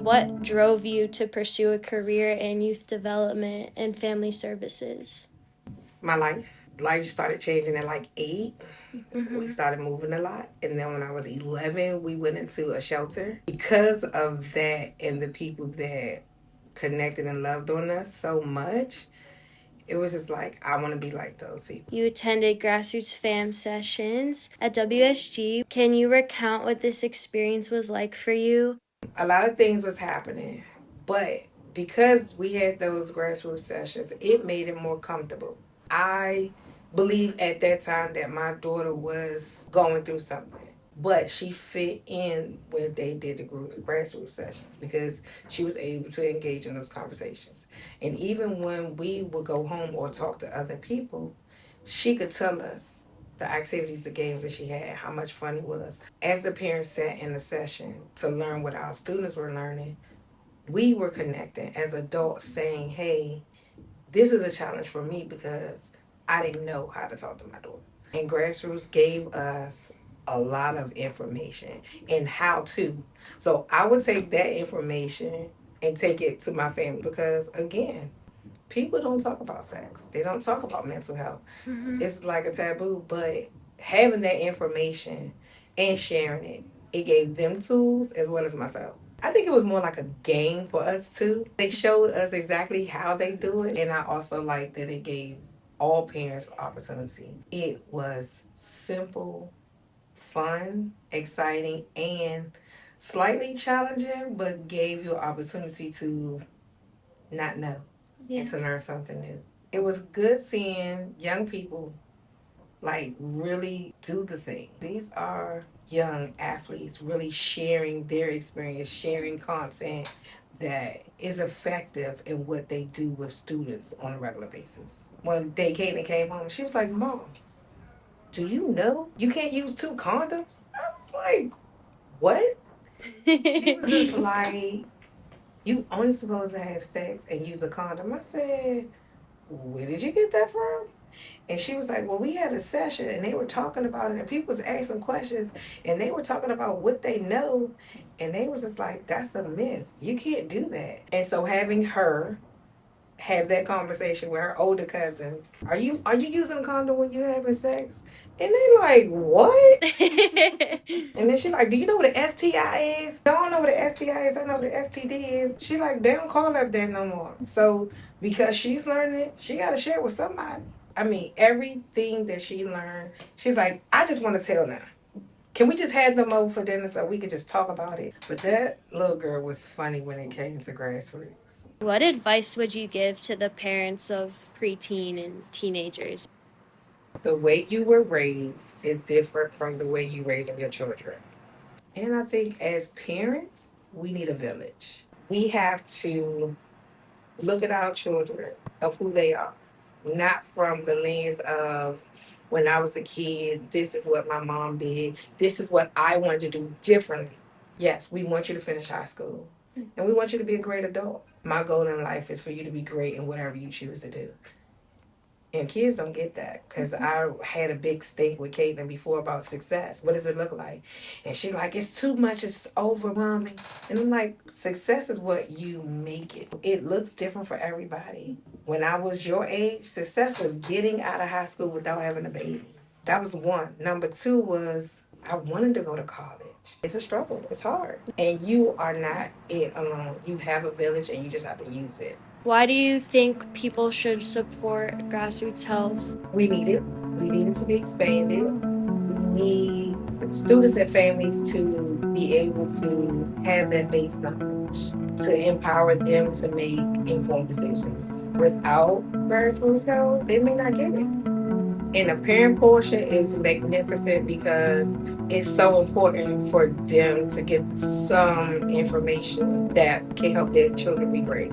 what drove you to pursue a career in youth development and family services? My life started changing at like 8. We started moving a lot. And then when I was 11, we went into a shelter. Because of that and the people that connected and loved on us so much, it was just like, I want to be like those people. You attended Grassroots Fam sessions at WSG. Can you recount what this experience was like for you? A lot of things was happening, but because we had those grassroots sessions, it made it more comfortable. I believe at that time that my daughter was going through something, but she fit in when they did the grassroots sessions because she was able to engage in those conversations. And even when we would go home or talk to other people, she could tell us the activities, the games that she had, how much fun it was. As the parents sat in the session to learn what our students were learning, we were connecting as adults saying, hey, this is a challenge for me because I didn't know how to talk to my daughter. And Grassroots gave us a lot of information and how to. So I would take that information and take it to my family because, again, people don't talk about sex. They don't talk about mental health. It's like a taboo, but having that information and sharing it, it gave them tools as well as myself. I think it was more like a game for us too. They showed us exactly how they do it, and I also like that it gave all parents opportunity. It was simple, fun, exciting, and slightly challenging, but gave you an opportunity to not know and to learn something new. It was good seeing young people like really do the thing. These are young athletes really sharing their experience, sharing content that is effective in what they do with students on a regular basis. When Kaden came home, she was like, Mom, do you know you can't use 2 condoms? I was like, what? She was just like, you only supposed to have sex and use a condom. I said, where did you get that from? And she was like, well, we had a session and they were talking about it and people was asking questions and they were talking about what they know. And they was just like, that's a myth. You can't do that. And so having her have that conversation with her older cousins, are you using a condom when you're having sex? And they like, what? And then she like, do you know what an STI is? I don't know what an STI is. I know what an STD is. She like, they don't call it that no more. So because she's learning it, she got to share it with somebody. I mean, everything that she learned, she's like, I just want to tell now. Can we just have them over for dinner so we could just talk about it? But that little girl was funny when it came to Grassroots. What advice would you give to the parents of preteen and teenagers? The way you were raised is different from the way you raising your children. And I think as parents, we need a village. We have to look at our children of who they are, not from the lens of when I was a kid, this is what my mom did, this is what I wanted to do differently. Yes, we want you to finish high school and we want you to be a great adult. My goal in life is for you to be great in whatever you choose to do. And kids don't get that because I had a big stink with Caitlin before about success. What does it look like? And she's like, it's too much, it's overwhelming. And I'm like, success is what you make it. It looks different for everybody. When I was your age, success was getting out of high school without having a baby. That was one. Number 2 was I wanted to go to college. It's a struggle. It's hard. And you are not it alone. You have a village and you just have to use it. Why do you think people should support Grassroots Health? We need it. We need it to be expanded. We need students and families to be able to have that base knowledge, to empower them to make informed decisions. Without Grassroots Health, they may not get it. And the parent portion is magnificent because it's so important for them to get some information that can help their children be great.